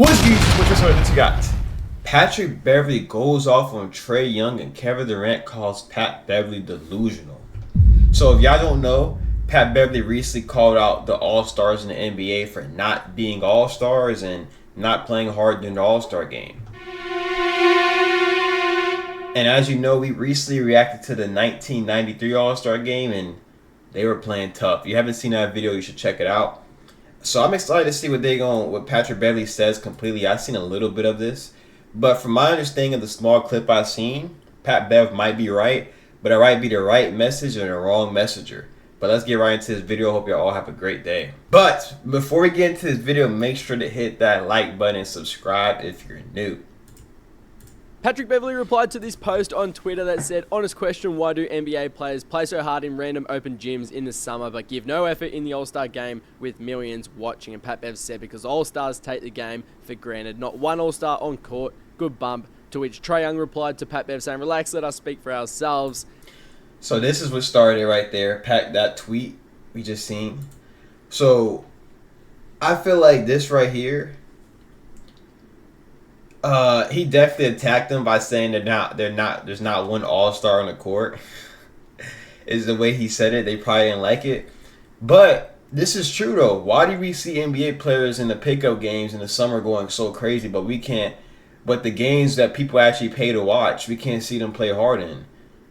What's this one that you got? Patrick Beverley goes off on Trae Young and Kevin Durant calls Pat Beverley delusional. So if y'all don't know, Pat Beverley recently called out the All-Stars in the NBA for not being All-Stars and not playing hard during the All-Star game. And as you know, we recently reacted to the 1993 All-Star game and they were playing tough. If you haven't seen that video, you should check it out. So I'm excited to see what Patrick Beverley says completely. I've seen a little bit of this. But from my understanding of the small clip I've seen, Pat Bev might be right, but it might be the right message or the wrong messenger. But let's get right into this video. Hope you all have a great day. But before we get into this video, make sure to hit that like button and subscribe if you're new. Patrick Beverley replied to this post on Twitter that said, honest question, why do NBA players play so hard in random open gyms in the summer but give no effort in the All-Star game with millions watching? And Pat Bev said, because All-Stars take the game for granted. Not one All-Star on court, good bump. To which Trae Young replied to Pat Bev saying, relax, let us speak for ourselves. So this is what started right there, Pat, that tweet we just seen. So I feel like this right here, he definitely attacked them by saying there's not one All-Star on the court. Is the way he said it. They probably didn't like it. But this is true though. Why do we see NBA players in the pickup games in the summer going so crazy, but we can't, but the games that people actually pay to watch, we can't see them play hard in?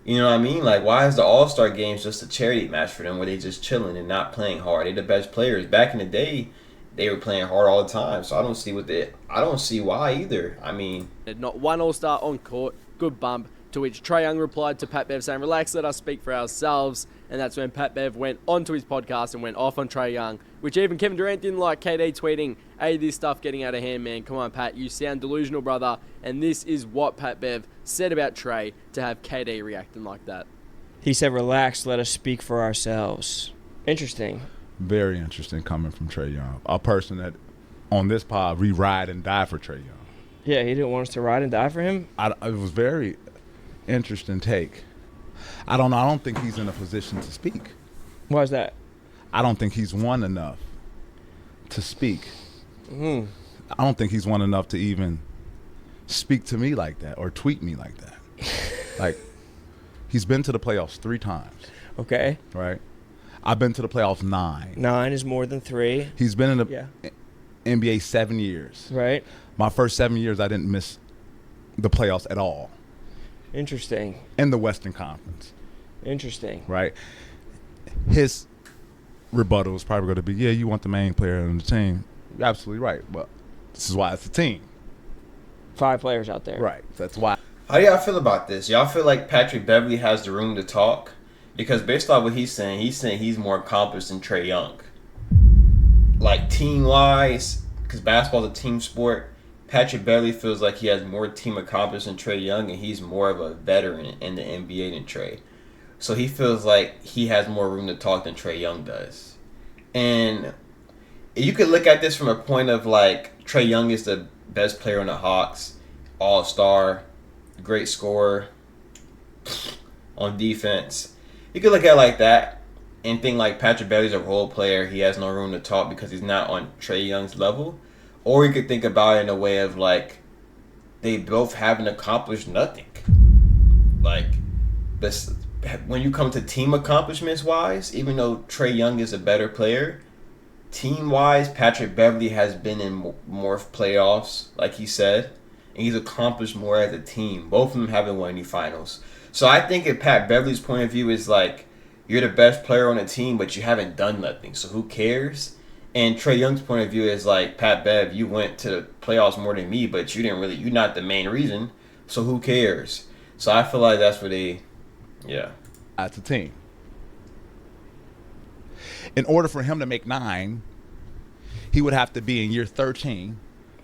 You know what I mean? Like, why is the All-Star games just a charity match for them where they just chilling and not playing hard? They're the best players. Back in the day, they were playing hard all the time, so I don't see why either. I mean, not one All-Star on court, good bump. To which Trae Young replied to Pat Bev saying, relax, let us speak for ourselves. And that's when Pat Bev went onto his podcast and went off on Trae Young, which even Kevin Durant didn't like. KD tweeting, hey, this stuff getting out of hand, man. Come on, Pat, you sound delusional, brother. And this is what Pat Bev said about Trae to have KD reacting like that. He said, relax, let us speak for ourselves. Interesting. Very interesting coming from Trae Young, a person that on this pod we ride and die for Trae Young. Yeah, he didn't want us to ride and die for him. It was very interesting take. I don't know. I don't think he's in a position to speak. Why is that? I don't think he's won enough to speak. I don't think he's won enough to even speak to me like that or tweet me like that. Like, he's been to the playoffs 3 times. Okay. Right? I've been to the playoffs 9. 9 is more than 3. He's been in the NBA 7 years. Right. My first 7 years, I didn't miss the playoffs at all. Interesting. In the Western Conference. Interesting. Right. His rebuttal is probably going to be, yeah, you want the main player on the team. You're absolutely right. But this is why it's a team. 5 players out there. Right. That's why. how do y'all feel about this? Y'all feel like Patrick Beverley has the room to talk? Because based on what he's saying he's more accomplished than Trae Young. Like team-wise, because basketball's a team sport, Patrick Beverley feels like he has more team accomplished than Trae Young, and he's more of a veteran in the NBA than Trae. So he feels like he has more room to talk than Trae Young does. And you could look at this from a point of like Trae Young is the best player on the Hawks, all-star, great scorer on defense. You could look at it like that and think like Patrick Beverley's a role player. He has no room to talk because he's not on Trae Young's level. Or you could think about it in a way of like they both haven't accomplished nothing. Like this, when you come to team accomplishments wise, even though Trae Young is a better player, team wise, Patrick Beverley has been in more playoffs, like he said, and he's accomplished more as a team. Both of them haven't won any finals. So I think if Pat Beverley's point of view is like, you're the best player on the team, but you haven't done nothing, so who cares? And Trae Young's point of view is like, Pat Bev, you went to the playoffs more than me, but you're not the main reason, so who cares? So I feel like that's what That's a team. In order for him to make 9, he would have to be in year 13,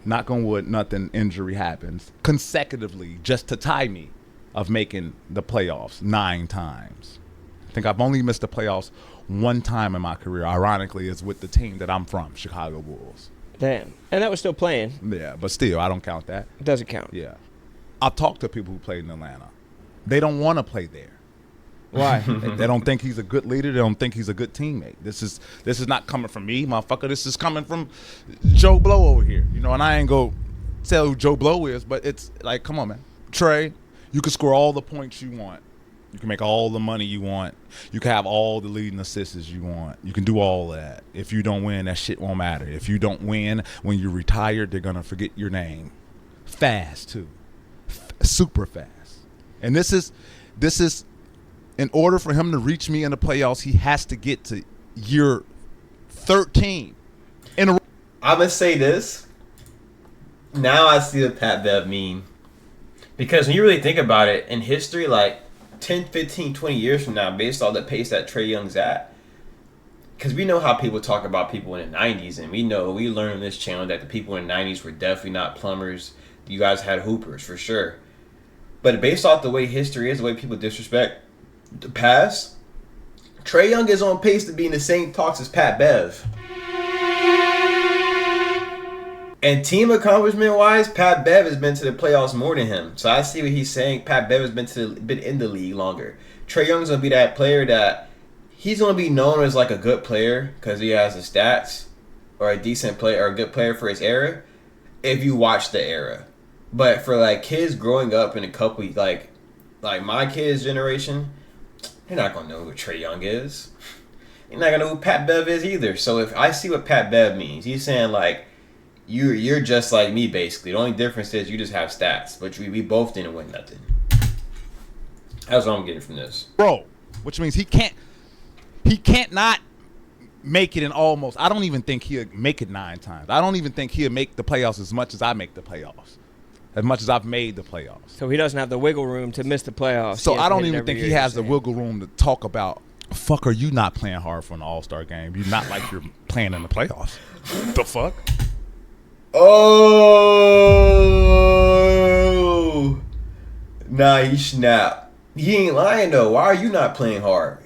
knock on wood, nothing injury happens, consecutively just to tie me of making the playoffs 9 times. I think I've only missed the playoffs 1 time in my career. Ironically, it's with the team that I'm from, Chicago Bulls. Damn. And that was still playing. Yeah, but still, I don't count that. It doesn't count. Yeah. I've talked to people who played in Atlanta. They don't want to play there. Why? They don't think he's a good leader. They don't think he's a good teammate. This is not coming from me, motherfucker. This is coming from Joe Blow over here. You know, and I ain't go tell who Joe Blow is, but it's like, come on, man. Trey, you can score all the points you want. You can make all the money you want. You can have all the leading assists you want. You can do all that. If you don't win, that shit won't matter. If you don't win, when you're retired, they're going to forget your name. Fast, too. Super fast. And this is, in order for him to reach me in the playoffs, he has to get to year 13. I'm going to say this. Now I see what Pat Bev mean. Because when you really think about it, in history, like 10, 15, 20 years from now, based on the pace that Trae Young's at, because we know how people talk about people in the 90s, and we learned on this channel that the people in the 90s were definitely not plumbers. You guys had hoopers, for sure. But based off the way history is, the way people disrespect the past, Trae Young is on pace to be in the same talks as Pat Bev. And team accomplishment-wise, Pat Bev has been to the playoffs more than him. So I see what he's saying. Pat Bev has been in the league longer. Trae Young's going to be that player that he's going to be known as like a good player because he has the stats, or a decent player, or a good player for his era, if you watch the era. But for like kids growing up in a couple, like my kids' generation, they're not going to know who Trae Young is. They're not going to know who Pat Bev is either. So if I see what Pat Bev means, he's saying like, You're just like me, basically. The only difference is you just have stats, but we both didn't win nothing. That's what I'm getting from this. Bro, which means he can't not make it in almost. I don't even think he'll make it 9 times. I don't even think he'll make the playoffs as much as I make the playoffs, as much as I've made the playoffs. So he doesn't have the wiggle room to miss the playoffs. So I don't even think he has the wiggle room to talk about, fuck, are you not playing hard for an all-star game? You're not like you're playing in the playoffs. The fuck? Oh, nah, he snap. He ain't lying though. Why are you not playing hard?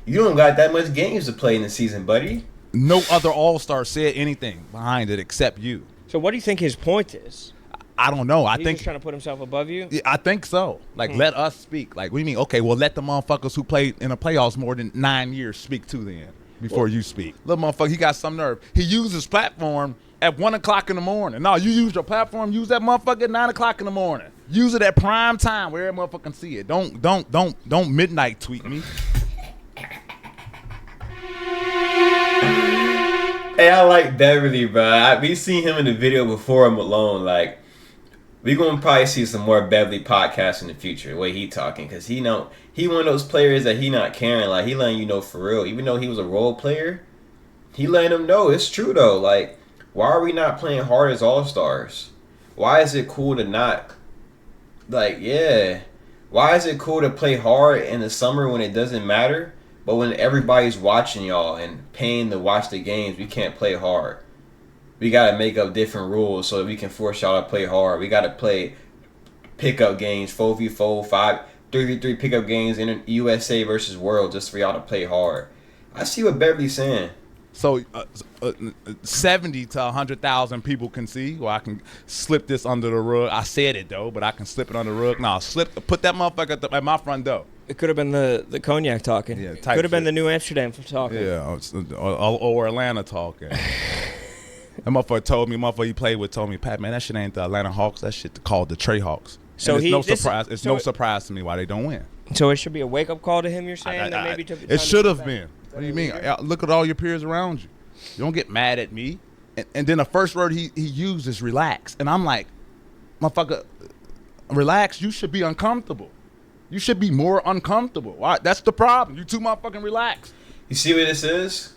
You don't got that much games to play in the season, buddy. No other all-star said anything behind it except you. So what do you think his point is? I don't know. I He's think just trying to put himself above you. Yeah, I think so. Like, let us speak. Like, what do you mean? Okay, well, let the motherfuckers who played in the playoffs more than 9 years speak too then before you speak. Little motherfucker, he got some nerve. He used his platform at 1 o'clock in the morning. No, you use your platform. Use that motherfucker at 9 o'clock in the morning. Use it at prime time where every motherfucker can see it. Don't midnight tweet me. Hey, I like Beverly, bro. We seen him in the video before him alone. Like, we gonna probably see some more Beverly podcasts in the future. The way he talking, cause he one of those players that he not caring. Like, he letting you know for real. Even though he was a role player, he letting them know it's true though. Like, why are we not playing hard as all-stars? Why is it cool to not, like, yeah. Why is it cool to play hard in the summer when it doesn't matter? But when everybody's watching y'all and paying to watch the games, we can't play hard. We got to make up different rules so that we can force y'all to play hard. We got to play pickup games, 4v4, 3v3 pickup games in USA versus World just for y'all to play hard. I see what Beverly's saying. So 70 to 100,000 people can see. Well, I can slip this under the rug. I said it though, but I can slip it under the rug. No, put that motherfucker at my front door. It could have been the cognac talking. Yeah, could have been the New Amsterdam talking. Yeah, or Atlanta talking. That motherfucker told me, he played with told me, Pat, man, that shit ain't the Atlanta Hawks. That shit called the Trey Hawks. So it's no surprise to me why they don't win. So it should be a wake up call to him. You're saying that maybe took the time it should have to been. What do you mean? Look at all your peers around you. You don't get mad at me. And then the first word he used is relax, and I'm like, motherfucker, relax. You should be uncomfortable. You should be more uncomfortable. Why? That's the problem. You too motherfucking relaxed. You see what this is?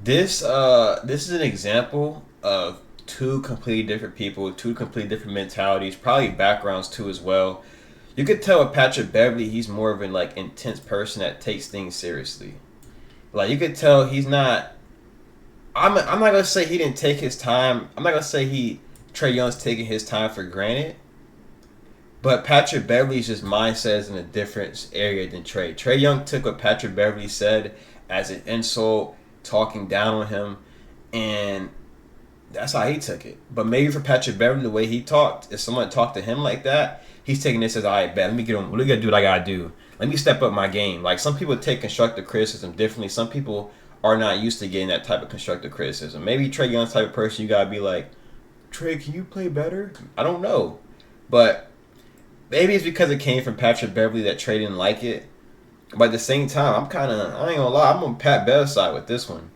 This is an example of two completely different people, two completely different mentalities, probably backgrounds too as well. You could tell with Patrick Beverly, he's more of an like intense person that takes things seriously. Like, you could tell he's not. I'm not gonna say he didn't take his time. I'm not gonna say Trae Young's taking his time for granted. But Patrick Beverly's just mindset is in a different area than Trae. Trae Young took what Patrick Beverly said as an insult, talking down on him, and that's how he took it. But maybe for Patrick Beverly, the way he talked, if someone talked to him like that, he's taking this as, all right, bet, let me do what I gotta do. let me step up my game. Like, some people take constructive criticism differently. Some people are not used to getting that type of constructive criticism. Maybe Trae Young's type of person, you gotta be like, Trae, can you play better? I don't know, but maybe it's because it came from Patrick Beverley that Trae didn't like it. But at the same time, I ain't gonna lie, I'm on Pat Bev's side with this one.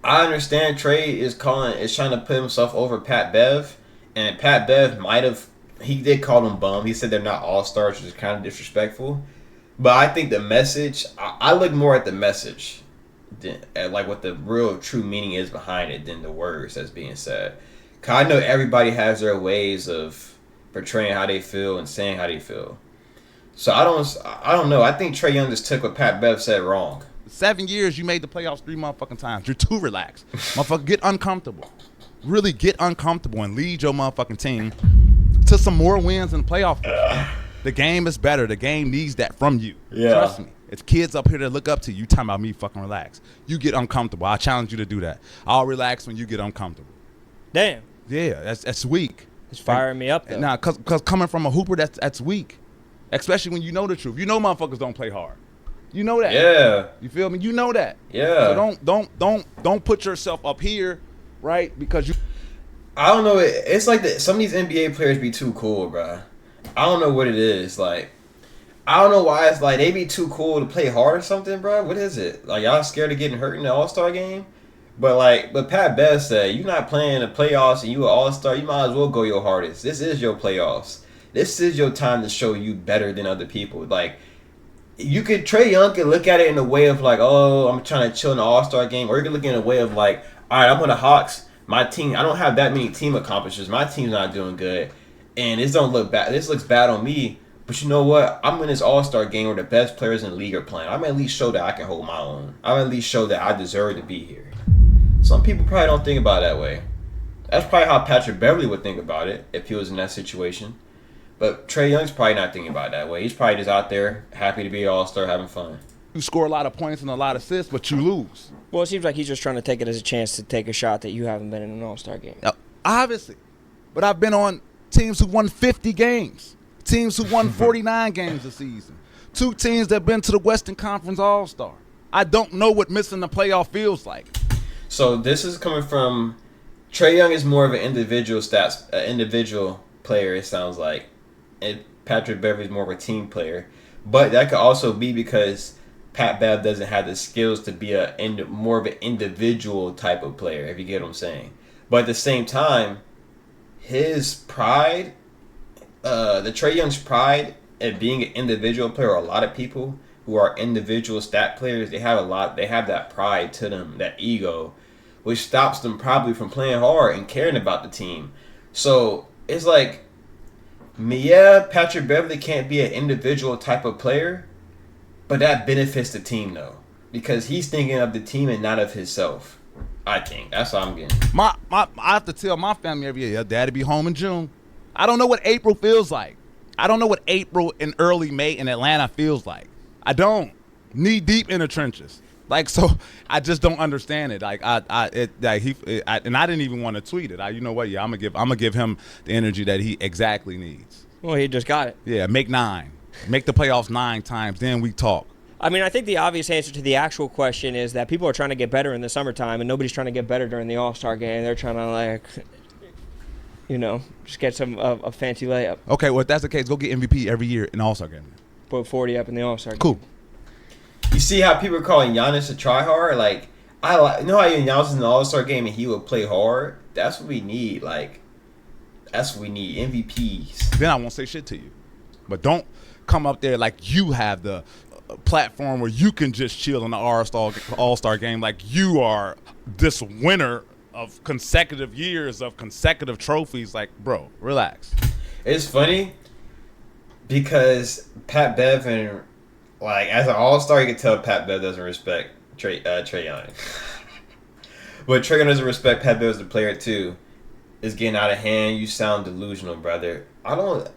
I understand Trae is trying to put himself over Pat Bev, and Pat Bev he did call them bum. He said they're not all-stars, which is kind of disrespectful. But I think the message, I look more at the message, at like what the real true meaning is behind it than the words that's being said. 'Cause I know everybody has their ways of portraying how they feel and saying how they feel. So I don't know. I think Trae Young just took what Pat Bev said wrong. 7 years, you made the playoffs 3 motherfucking times. You're too relaxed. Motherfucker, get uncomfortable. Really get uncomfortable and lead your motherfucking team to some more wins in the playoff. The game is better. The game needs that from you. Yeah. Trust me. It's kids up here that look up to you. You talking about me fucking relax. You get uncomfortable. I challenge you to do that. I'll relax when you get uncomfortable. Damn. Yeah, that's weak. It's firing me up, though. Nah, cause coming from a hooper, that's weak. Especially when you know the truth. You know motherfuckers don't play hard. You know that. Yeah. You feel me? You know that. Yeah. So don't put yourself up here, right? Because you. I don't know. It's like some of these NBA players be too cool, bro. I don't know what it is. Like, I don't know why it's like they be too cool to play hard or something, bro. What is it? Like, y'all scared of getting hurt in the All-Star game? But Pat Bev said, you're not playing the playoffs and you an All-Star. You might as well go your hardest. This is your playoffs. This is your time to show you better than other people. Like, Trae Young could look at it in a way of like, oh, I'm trying to chill in the All-Star game. Or you can look in a way of like, all right, I'm on the Hawks. My team, I don't have that many team accomplishments. My team's not doing good. And this don't look bad. This looks bad on me. But you know what? I'm in this All-Star game where the best players in the league are playing. I'm at least show that I can hold my own. I'm at least show that I deserve to be here. Some people probably don't think about it that way. That's probably how Patrick Beverley would think about it if he was in that situation. But Trae Young's probably not thinking about it that way. He's probably just out there happy to be an All-Star, having fun. You score a lot of points and a lot of assists, but you lose. Well, it seems like he's just trying to take it as a chance to take a shot that you haven't been in an All-Star game. Obviously. But I've been on teams who won 50 games. Teams who won 49 games a season. 2 teams that have been to the Western Conference All-Star. I don't know what missing the playoff feels like. So this is coming from Trae Young is more of an individual player, it sounds like. And Patrick Beverley is more of a team player. But that could also be because Pat Bev doesn't have the skills to be more of an individual type of player, if you get what I'm saying. But at the same time, his pride, the Trae Young's pride at being an individual player, a lot of people who are individual stat players, they have that pride to them, that ego, which stops them probably from playing hard and caring about the team. So it's like, yeah, Patrick Beverley can't be an individual type of player, but that benefits the team though, because he's thinking of the team and not of himself. I think that's how I'm getting. I have to tell my family every year, Daddy be home in June. I don't know what April feels like. I don't know what April and early May in Atlanta feels like. I don't. Knee deep in the trenches. Like, so I just don't understand it. Like, and I didn't even want to tweet it. You know what? Yeah, I'm gonna give him the energy that he exactly needs. Well, he just got it. Yeah, make the playoffs 9 times. Then we talk. I mean, I think the obvious answer to the actual question is that people are trying to get better in the summertime, and nobody's trying to get better during the All-Star game. They're trying to, just get a fancy layup. Okay, well, if that's the case, go get MVP every year in the All-Star game. Put 40 up in the All-Star game. Cool. You see how people are calling Giannis a tryhard? Like, you know how Giannis is in the All-Star game and he would play hard? That's what we need. Like, that's what we need. MVPs. Then I won't say shit to you. But don't come up there like you have the platform where you can just chill in the All-Star game like you are this winner of consecutive years of consecutive trophies. Like, bro, relax. It's funny because Pat Bev and, like, as an All-Star, you can tell Pat Bev doesn't respect Trae Young. But Trae Young doesn't respect Pat Bev as a player, too. It's getting out of hand. You sound delusional, brother. I don't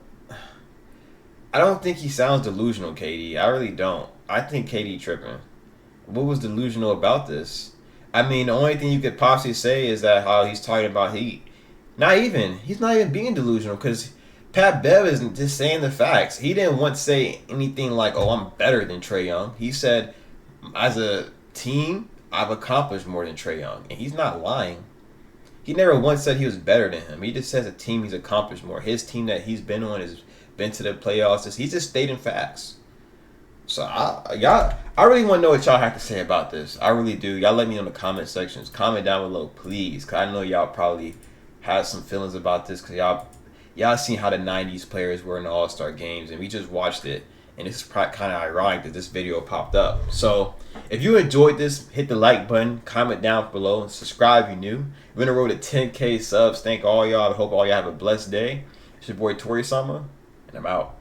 think he sounds delusional, KD. I really don't. I think KD tripping. What was delusional about this? I mean, the only thing you could possibly say is that how he's talking about heat. He's not even being delusional because Pat Bev isn't just saying the facts. He didn't once say anything like, "Oh, I'm better than Trae Young." He said, "As a team, I've accomplished more than Trae Young," and he's not lying. He never once said he was better than him. He just says a team he's accomplished more. His team that he's been on has been to the playoffs. He's just stating facts. So I really want to know what y'all have to say about this. I really do. Y'all let me know in the comment sections. Comment down below, please, cause I know y'all probably have some feelings about this, cause y'all seen how the '90s players were in the All-Star games, and we just watched it, and it's kind of ironic that this video popped up. So if you enjoyed this, hit the like button, comment down below, and subscribe if you're new. We're on the road to 10K subs. Thank all y'all. I hope all y'all have a blessed day. It's your boy Tori Sama, and I'm out.